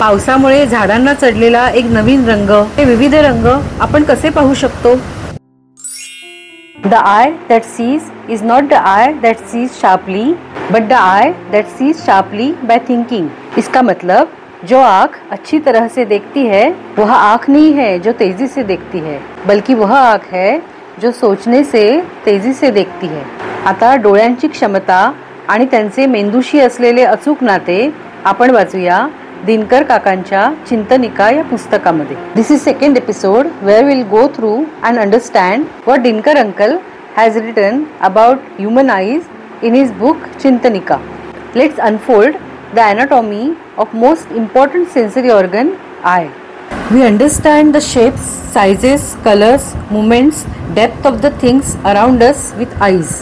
पावसामुळे झाडांना चढलेला एक नवीन रंग, हे विविध रंग आपण कसे पाहू शकतो? The eye that sees is not the eye that sees sharply, but the eye that sees sharply by thinking. इसका मतलब जो आँख अच्छी तरह से देखती है वह आँख नहीं है जो तेजी से देखती है, बल्कि वह आँख है जो सोचने से तेजी से देखती है. आता डोळ्यांची क्षमता आणि त्यांचे मेंदूशी असलेले अचूक नाते आपण वाचूया दिनकर काकांच्या चिंतनिका या पुस्तकामध्ये. This is second episode where will go through and understand what Dinkar uncle has written about human eyes in his book Chintanika. Let's unfold the anatomy of most important sensory organ, eye. We understand the shapes, sizes, colors, movements, depth of the things around us with eyes.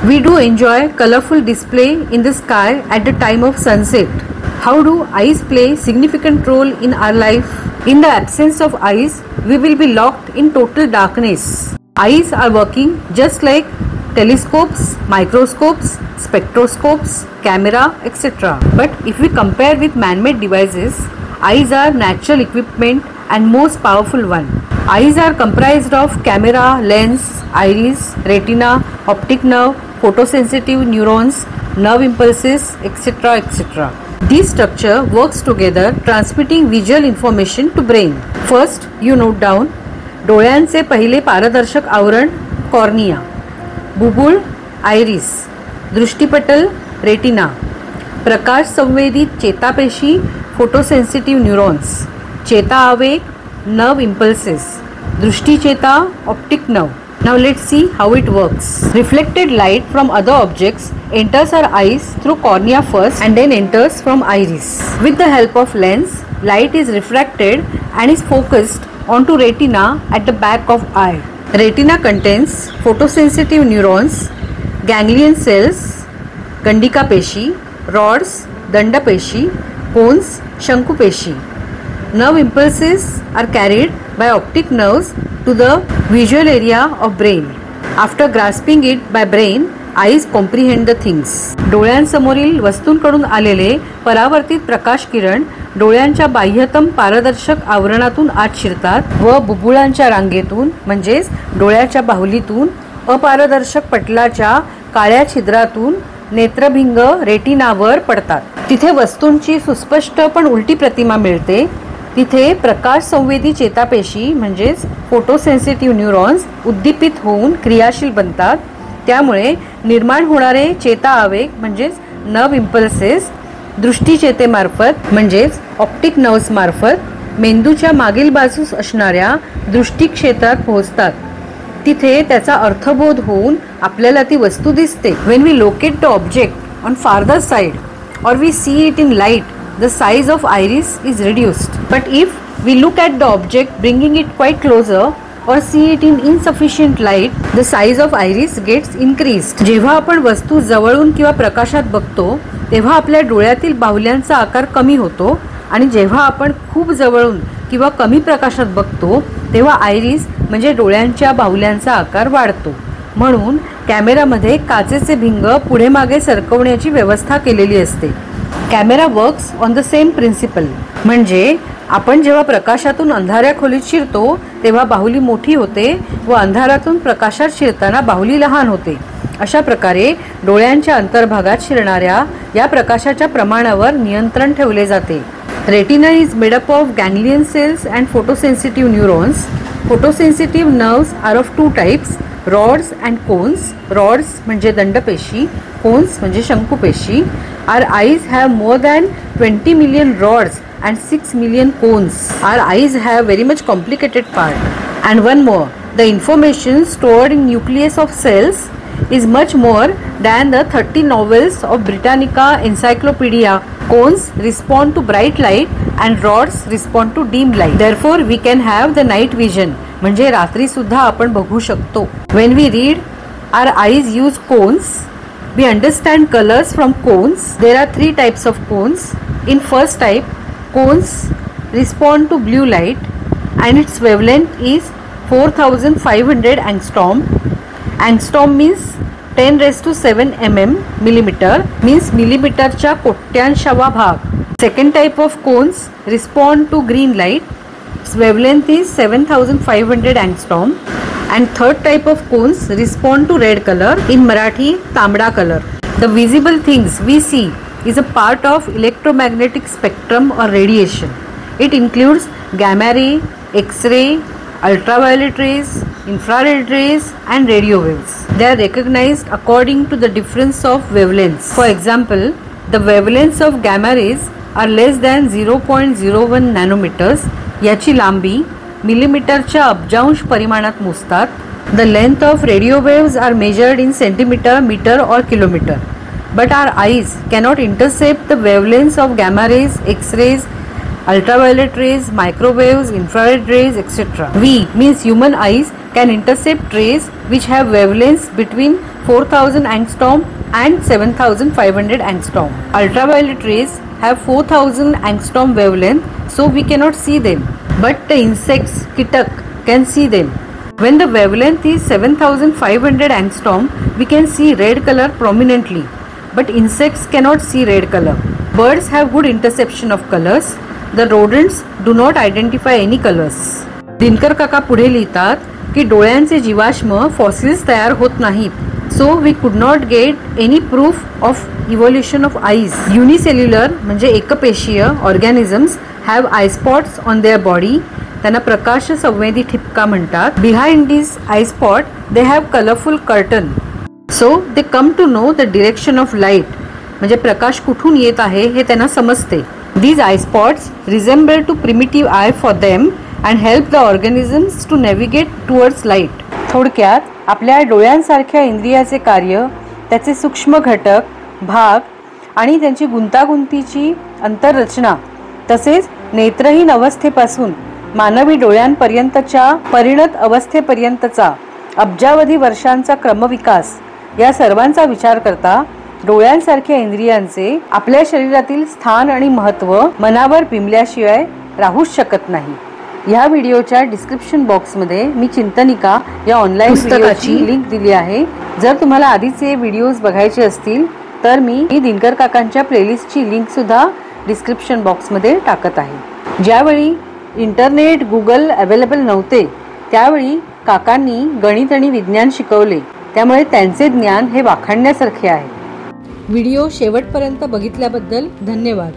We do enjoy colorful display in the sky at the time of sunset. How do eyes play significant role in our life? In the absence of eyes, we will be locked in total darkness. Eyes are working just like telescopes, microscopes, spectroscopes, camera, etc. But if we compare with man-made devices, eyes are natural equipment and most powerful one. Eyes are comprised of camera, lens, iris, retina, optic nerve, photosensitive neurons, nerve impulses, etc. etc. This structure works together transmitting visual information to brain. First, you note down डोळ्यांचे पहिले पारदर्शक आवरण cornea, बुबुळ iris, दृष्टिपटल retina, प्रकाश संवेदित चेतापेशी photosensitive neurons, चेता आवेग नर्व इम्पल्सेस, दृष्टिचेता optic nerve. Now let's see how it works. Reflected light from other objects enters our eyes through cornea first and then enters from iris. With the help of lens, light is refracted and is focused onto retina at the back of eye. Retina contains photosensitive neurons, ganglion cells, गंडिका पेशी, rods, दंड पेशी, cones, शंकु पेशी. Nerve impulses are carried by optic nerves to the visual area of brain. After grasping it by brain, eyes comprehend the things. डोळ्यांसमोरील वस्तूंकडून आलेले परावर्तित प्रकाश किरण डोळ्यांच्या बाह्यतम पारदर्शक आवरणातून आत शिरतात व बुबुळांच्या रांगेतून म्हणजेच डोळ्याच्या बाहुलीतून अपारदर्शक पटलाच्या काळ्या छिद्रातून नेत्रभिंग रेटिनावर पडतात. तिथे वस्तूंची सुस्पष्ट पण उलटी प्रतिमा मिळते. तिथे प्रकाश संवेदी चेतापेशी म्हणजेच फोटोसेन्सिटिव्ह न्यूरॉन्स उद्दीपित होऊन क्रियाशील बनतात. त्यामुळे निर्माण होणारे चेता आवेग म्हणजेच नर्व इम्पल्सेस दृष्टिचेतेमार्फत म्हणजेच ऑप्टिक नर्व्स मार्फत मेंदूच्या मागील बाजूस असणाऱ्या दृष्टी क्षेत्रात पोहोचतात. तिथे त्याचा अर्थबोध होऊन आपल्याला ती वस्तू दिसते. When we locate the object on farther side or we see it in light, the size of iris is reduced. But if we look at the object bringing it quite closer or see it in insufficient light, the size of iris gets increased. जेव्हा आपण वस्तू जवळून किंवा प्रकाशात बघतो तेव्हा आपल्या डोळ्यातील बाहुल्यांचा आकार कमी होतो आणि जेव्हा आपण खूप जवळून किंवा कमी प्रकाशात बघतो तेव्हा आयरिस म्हणजे डोळ्यांच्या बाहुल्यांचा आकार वाढतो. म्हणून कॅमेरामध्ये काचेचे भिंग पुढे मागे सरकवण्याची व्यवस्था केलेली असते. Camera works on the same principle. म्हणजे आपण जेव्हा प्रकाशातून अंधाऱ्या खोलीत शिरतो तेव्हा बाहुली मोठी होते व अंधारातून प्रकाशात शिरताना बाहुली लहान होते. अशा प्रकारे डोळ्यांच्या अंतर्भागात शिरणाऱ्या या प्रकाशाच्या प्रमाणावर नियंत्रण ठेवले जाते. Retina is made up of ganglion cells and photosensitive neurons. Photosensitive nerves are of two types, rods and cones. Rods म्हणजे दंडपेशी, कोन्स म्हणजे शंकुपेशी. Are eyes have more than 20 million rods and 6 million cones. Our eyes have very much complicated part. And one more, the information stored in nucleus of cells is much more than the 30 novels of Britannica Encyclopedia. Cones respond to bright light and rods respond to dim light. Therefore, we can have the night vision. म्हणजे रात्री सुद्धा आपण बघू शकतो. When we read, our eyes use cones. We understand colors from cones. There are 3 types of cones. In first type, cones respond to blue light and its wavelength is 4500 angstrom. Angstrom means 10⁻⁷ mm, millimeter means millimeterच्या कोट्यांशवा भाग. Second type of cones respond to green light. Its wavelength is 7500 angstrom. And third type of cones respond to red color, in Marathi तांबडा color. The visible things we see is a part of electromagnetic spectrum or radiation. It includes gamma ray, X-ray, ultraviolet rays, infrared rays and radio waves. They are recognized according to the difference of wavelengths. For example, the wavelengths of gamma rays are less than 0.01 nanometers. याची लांबी मिलीमीटरच्या अब्जांश परिमाणात मोजतात. The length of radio waves are measured in centimeter, meter or kilometer. But our eyes cannot intercept the wavelengths of gamma rays, X-rays, ultraviolet rays, microwaves, infrared rays, etc. We, means human eyes, can intercept rays which have wavelengths between 4000 angstrom and 7500 angstrom. Ultraviolet rays have 4000 angstrom wavelength, so we cannot see them. But the insects, kitak, can see them. When the wavelength is 7500 angstrom, we can see red color prominently. But insects cannot see red color. Birds have good interception of colors. The rodents do not identify any colors. Dinkar काका पुढे लिहितात की डोळ्यांचे जीवाश्म fossils तयार होत नाहीत. So we could not get any proof of evolution of eyes. Unicellular म्हणजे एकपेशीय organisms have eye spots on their body. त्यांना प्रकाश संवेदी ठिपका म्हणतात. Behind these eye spot they have colorful curtain. So they come to know the direction of light. म्हणजे प्रकाश कुठून येत आहे हे त्यांना समजते. These eye spots resemble to primitive eye for them and help the organisms to navigate towards light. थोडक्यात आपल्या डोळ्यांसारख्या इंद्रियाचे कार्य, त्याचे सूक्ष्म घटक, भाग आणि त्यांची गुंतागुंतीची अंतररचना तसेच नेत्रहीन अवस्थेपासून मानवी डोळ्यांपर्यंतच्या परिणत अवस्थेपर्यंतचा अब्जावधी वर्षांचा क्रमविकास या सर्वांचा विचार करता डोळ्यांसारख्या इंद्रियांचे आपल्या शरीरातील स्थान आणि महत्त्व मनावर बिंबल्याशिवाय राहूच शकत नाही. ह्या व्हिडिओच्या डिस्क्रिप्शन बॉक्समध्ये मी चिंतनिका या ऑनलाईन पुस्तकाची लिंक दिली आहे. जर तुम्हाला आधीचे व्हिडिओज बघायचे असतील तर मी दिनकर काकांच्या प्लेलिस्टची लिंक सुद्धा डिस्क्रिप्शन बॉक्समध्ये टाकत आहे. ज्यावेळी इंटरनेट, गुगल अवेलेबल नव्हते त्यावेळी काकांनी गणित आणि विज्ञान शिकवले. त्यामुळे त्यांचे ज्ञान हे वाखाणण्यासारखे आहे. व्हिडिओ शेवटपर्यंत बघितल्याबद्दल धन्यवाद.